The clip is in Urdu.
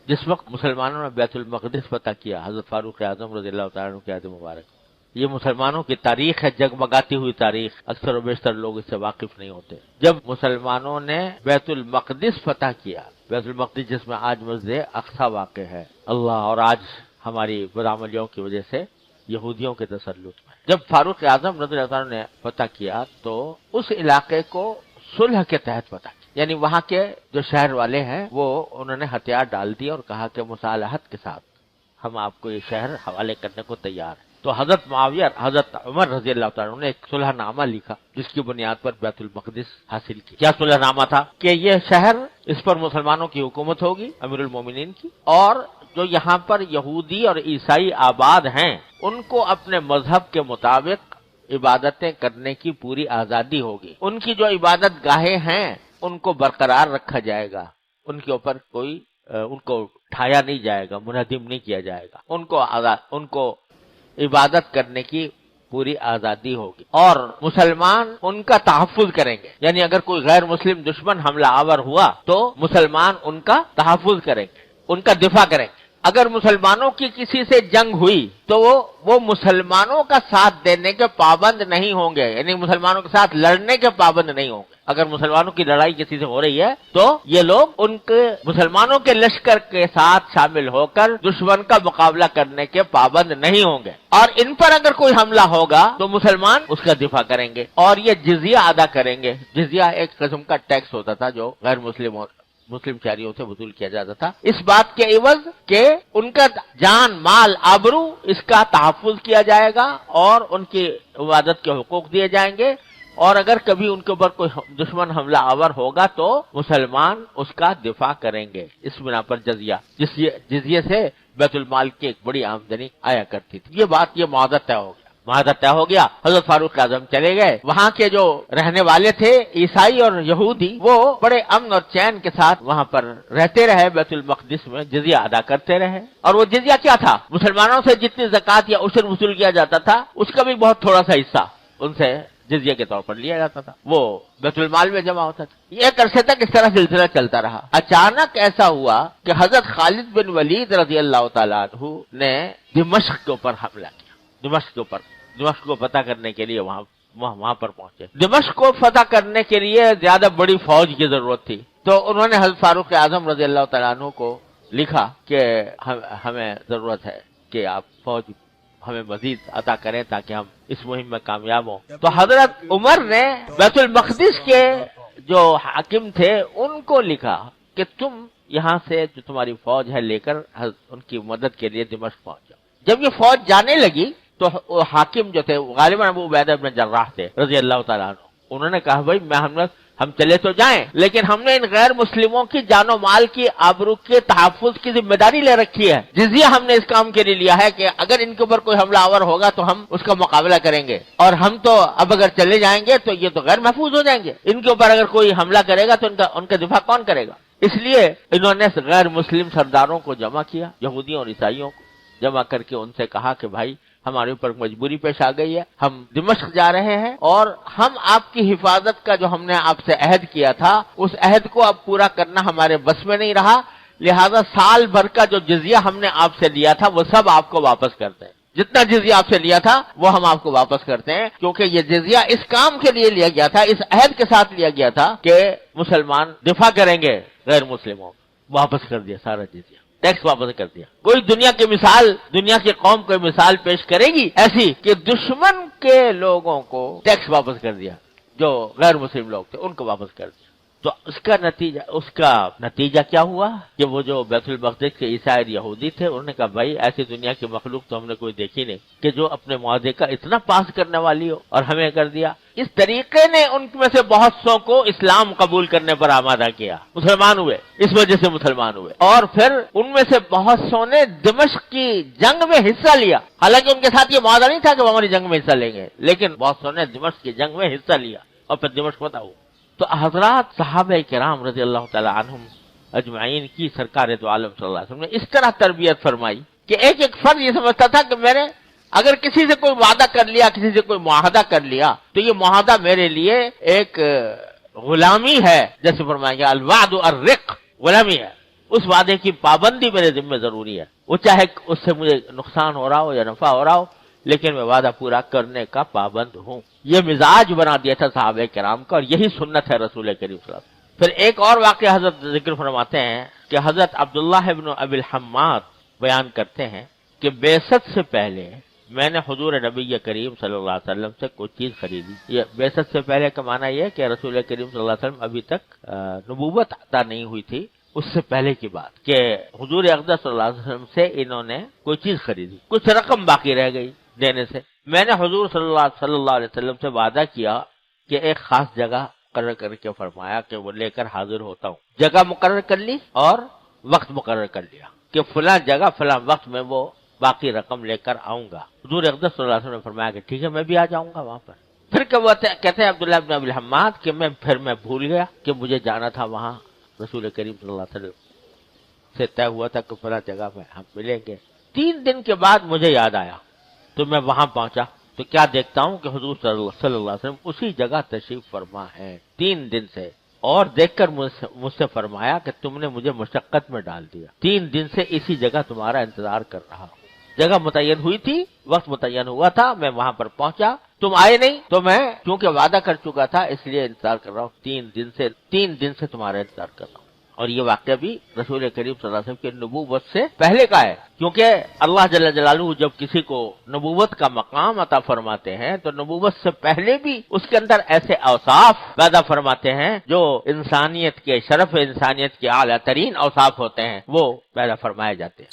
جس وقت مسلمانوں نے بیت المقدس فتح کیا، حضرت فاروق اعظم رضی اللہ تعالیٰ عنہ کی عہد مبارک، یہ مسلمانوں کی تاریخ ہے، جگمگاتی ہوئی تاریخ، اکثر و بیشتر لوگ اس سے واقف نہیں ہوتے۔ جب مسلمانوں نے بیت المقدس فتح کیا، بیت المقدس جس میں آج مسجد اقصی واقع ہے، اللہ، اور آج ہماری بدعملیوں کی وجہ سے یہودیوں کے تسلط میں، جب فاروق اعظم رضی اللہ عنہ نے فتح کیا تو اس علاقے کو صلح کے تحت فتح کیا، یعنی وہاں کے جو شہر والے ہیں وہ انہوں نے ہتھیار ڈال دیے اور کہا کہ مصالحت کے ساتھ ہم آپ کو یہ شہر حوالے کرنے کو تیار ہیں۔ تو حضرت معاویہ، حضرت عمر رضی اللہ تعالیٰ عنہ نے ایک صلح نامہ لکھا جس کی بنیاد پر بیت المقدس حاصل کی۔ کیا صلح نامہ تھا؟ کہ یہ شہر، اس پر مسلمانوں کی حکومت ہوگی، امیر المومنین کی، اور جو یہاں پر یہودی اور عیسائی آباد ہیں ان کو اپنے مذہب کے مطابق عبادتیں کرنے کی پوری آزادی ہوگی، ان کی جو عبادت گاہیں ہیں ان کو برقرار رکھا جائے گا، ان کے اوپر کوئی ان کو اٹھایا نہیں جائے گا، منہدم نہیں کیا جائے گا، ان کو عبادت کرنے کی پوری آزادی ہوگی، اور مسلمان ان کا تحفظ کریں گے، یعنی اگر کوئی غیر مسلم دشمن حملہ آور ہوا تو مسلمان ان کا تحفظ کریں گے، ان کا دفاع کریں گے۔ اگر مسلمانوں کی کسی سے جنگ ہوئی تو وہ مسلمانوں کا ساتھ دینے کے پابند نہیں ہوں گے، یعنی مسلمانوں کے ساتھ لڑنے کے پابند نہیں ہوں گے۔ اگر مسلمانوں کی لڑائی کسی سے ہو رہی ہے تو یہ لوگ ان کے مسلمانوں کے لشکر کے ساتھ شامل ہو کر دشمن کا مقابلہ کرنے کے پابند نہیں ہوں گے، اور ان پر اگر کوئی حملہ ہوگا تو مسلمان اس کا دفاع کریں گے، اور یہ جزیہ ادا کریں گے۔ جزیہ ایک قسم کا ٹیکس ہوتا تھا جو غیر مسلم شہریوں سے وصول کیا جاتا تھا، اس بات کے عوض کہ ان کا جان، مال، آبرو، اس کا تحفظ کیا جائے گا اور ان کی عبادت کے حقوق دیے جائیں گے، اور اگر کبھی ان کے اوپر کوئی دشمن حملہ آور ہوگا تو مسلمان اس کا دفاع کریں گے۔ اس بنا پر جزیے سے بیت المال کی ایک بڑی آمدنی آیا کرتی تھی۔ یہ معاہدہ طے ہو گیا، حضرت فاروق اعظم چلے گئے، وہاں کے جو رہنے والے تھے عیسائی اور یہودی وہ بڑے امن اور چین کے ساتھ وہاں پر رہتے رہے، بیت المقدس میں جزیہ ادا کرتے رہے۔ اور وہ جزیہ کیا تھا؟ مسلمانوں سے جتنی زکوٰۃ یا عشر وصول کیا جاتا تھا اس کا بھی بہت تھوڑا سا حصہ ان سے جزیہ کے طور پر لیا جاتا تھا، وہ بیت المال میں جمع ہوتا تھا۔ یہ ایک عرصے تک اس طرح سلسلہ چلتا رہا۔ اچانک ایسا ہوا کہ حضرت خالد بن ولید رضی اللہ تعالیٰ عنہ نے دمشق کے اوپر حملہ کیا، دمشق کو فتح کرنے کے لیے وہاں پر پہنچے۔ دمشق کو فتح کرنے کے لیے زیادہ بڑی فوج کی ضرورت تھی، تو انہوں نے حضرت فاروق اعظم رضی اللہ تعالیٰ عنہ کو لکھا کہ ہمیں ضرورت ہے کہ آپ فوج ہمیں مزید عطا کریں تاکہ ہم اس مہم میں کامیاب ہوں۔ تو حضرت عمر نے بیت المقدس کے جو حاکم تھے ان کو لکھا کہ تم یہاں سے جو تمہاری فوج ہے لے کر ان کی مدد کے لیے دمشق پہنچ جاؤ۔ جب یہ فوج جانے لگی تو حاکم جو تھے غالباً ابو عبیدہ بن جراح تھے رضی اللہ تعالیٰ عنہ، انہوں نے کہا بھائی ہم چلے تو جائیں لیکن ہم نے ان غیر مسلموں کی جان و مال کی آبرو کے تحفظ کی ذمہ داری لے رکھی ہے، جزیہ ہم نے اس کام کے لیے لیا ہے کہ اگر ان کے اوپر کوئی حملہ آور ہوگا تو ہم اس کا مقابلہ کریں گے، اور ہم تو اب اگر چلے جائیں گے تو یہ تو غیر محفوظ ہو جائیں گے، ان کے اوپر اگر کوئی حملہ کرے گا تو ان کا دفاع کون کرے گا؟ اس لیے انہوں نے غیر مسلم سرداروں کو جمع کیا، یہودیوں اور عیسائیوں کو جمع کر کے ان سے کہا کہ بھائی ہمارے اوپر مجبوری پیش آ گئی ہے، ہم دمشق جا رہے ہیں اور ہم آپ کی حفاظت کا جو ہم نے آپ سے عہد کیا تھا اس عہد کو اب پورا کرنا ہمارے بس میں نہیں رہا، لہذا سال بھر کا جو جزیہ ہم نے آپ سے لیا تھا وہ سب آپ کو واپس کرتے ہیں، جتنا جزیہ آپ سے لیا تھا وہ ہم آپ کو واپس کرتے ہیں، کیونکہ یہ جزیہ اس کام کے لیے لیا گیا تھا، اس عہد کے ساتھ لیا گیا تھا کہ مسلمان دفاع کریں گے غیر مسلموں۔ واپس کر دیا سارا جزیہ، ٹیکس واپس کر دیا۔ کوئی دنیا کی قوم کوئی مثال پیش کرے گی ایسی کہ دشمن کے لوگوں کو ٹیکس واپس کر دیا، جو غیر مسلم لوگ تھے ان کو واپس کر دیا۔ تو اس کا نتیجہ کیا ہوا کہ وہ جو بیت المقدس کے عیسائی اور یہودی تھے انہوں نے کہا بھائی ایسی دنیا کی مخلوق تو ہم نے کوئی دیکھی نہیں کہ جو اپنے معاہدے کا اتنا پاس کرنے والی ہو، اور ہمیں کر دیا۔ اس طریقے نے ان میں سے بہت سو کو اسلام قبول کرنے پر آمادہ کیا، مسلمان ہوئے، اس وجہ سے مسلمان ہوئے، اور پھر ان میں سے بہت سو نے دمشق کی جنگ میں حصہ لیا، حالانکہ ان کے ساتھ یہ معاہدہ نہیں تھا کہ وہ ہماری جنگ میں حصہ لیں گے، لیکن بہت سو نے دمشق کی جنگ میں حصہ لیا اور پھر دمشق فتح ہوا۔ تو حضرات صحابہ کرام رضی اللہ تعالی عنہم اجمعین کی سرکار دو عالم صلی اللہ علیہ وسلم نے اس طرح تربیت فرمائی کہ ایک فرد یہ سمجھتا تھا کہ اگر کسی سے کوئی وعدہ کر لیا، کسی سے کوئی معاہدہ کر لیا تو یہ معاہدہ میرے لیے ایک غلامی ہے، جیسے فرمایا گیا الوعد الرق، غلامی ہے، اس وعدے کی پابندی میرے ذمہ ضروری ہے، وہ چاہے اس سے مجھے نقصان ہو رہا ہو یا نفع ہو رہا ہو، لیکن میں وعدہ پورا کرنے کا پابند ہوں۔ یہ مزاج بنا دیا تھا صحابہ کرام کا، اور یہی سنت ہے رسول کریم صلی اللہ علیہ وسلم۔ پھر ایک اور واقعہ حضرت ذکر فرماتے ہیں کہ حضرت عبداللہ ابن ابی الحماد بیان کرتے ہیں کہ بعثت سے پہلے میں نے حضور نبی کریم صلی اللہ علیہ وسلم سے کوئی چیز خریدی۔ یہ بعثت سے پہلے کا معنی یہ ہے کہ رسول کریم صلی اللہ علیہ وسلم ابھی تک نبوت عطا نہیں ہوئی تھی، اس سے پہلے کی بات کہ حضور اقدس صلی اللہ علیہ وسلم سے انہوں نے کوئی چیز خریدی، کچھ رقم باقی رہ گئی دینے سے۔ میں نے حضور صلی اللہ علیہ وسلم سے وعدہ کیا کہ ایک خاص جگہ مقرر کر کے فرمایا کہ وہ لے کر حاضر ہوتا ہوں۔ جگہ مقرر کر لی اور وقت مقرر کر لیا کہ فلاں جگہ فلاں وقت میں وہ باقی رقم لے کر آؤں گا۔ حضور اقدس صلی اللہ علیہ وسلم نے فرمایا کہ ٹھیک ہے، میں بھی آ جاؤں گا وہاں پر۔ پھر کہ وہ کہتے ہیں عبداللہ بن ابی الحماد کہ میں بھول گیا کہ مجھے جانا تھا وہاں، رسول کریم صلی اللہ علیہ وسلم سے طے ہوا تھا کہ فلاں جگہ میں ہم ملیں گے۔ 3 دن کے بعد مجھے یاد آیا تو میں وہاں پہنچا تو کیا دیکھتا ہوں کہ حضور صلی اللہ علیہ وسلم اسی جگہ تشریف فرما ہے 3 دن سے، اور دیکھ کر مجھ سے فرمایا کہ تم نے مجھے مشقت میں ڈال دیا، 3 دن سے اسی جگہ تمہارا انتظار کر رہا ہوں۔ جگہ متعین ہوئی تھی، وقت متعین ہوا تھا، میں وہاں پر پہنچا، تم آئے نہیں تو میں کیونکہ وعدہ کر چکا تھا اس لیے انتظار کر رہا ہوں، 3 دن سے تمہارا انتظار کر رہا ہوں۔ اور یہ واقعہ بھی رسول کریم صلی اللہ علیہ وسلم کی نبوت سے پہلے کا ہے، کیونکہ اللہ جل جلالہ جب کسی کو نبوت کا مقام عطا فرماتے ہیں تو نبوت سے پہلے بھی اس کے اندر ایسے اوصاف پیدا فرماتے ہیں جو انسانیت کے شرف انسانیت کے اعلیٰ ترین اوصاف ہوتے ہیں، وہ پیدا فرمائے جاتے ہیں۔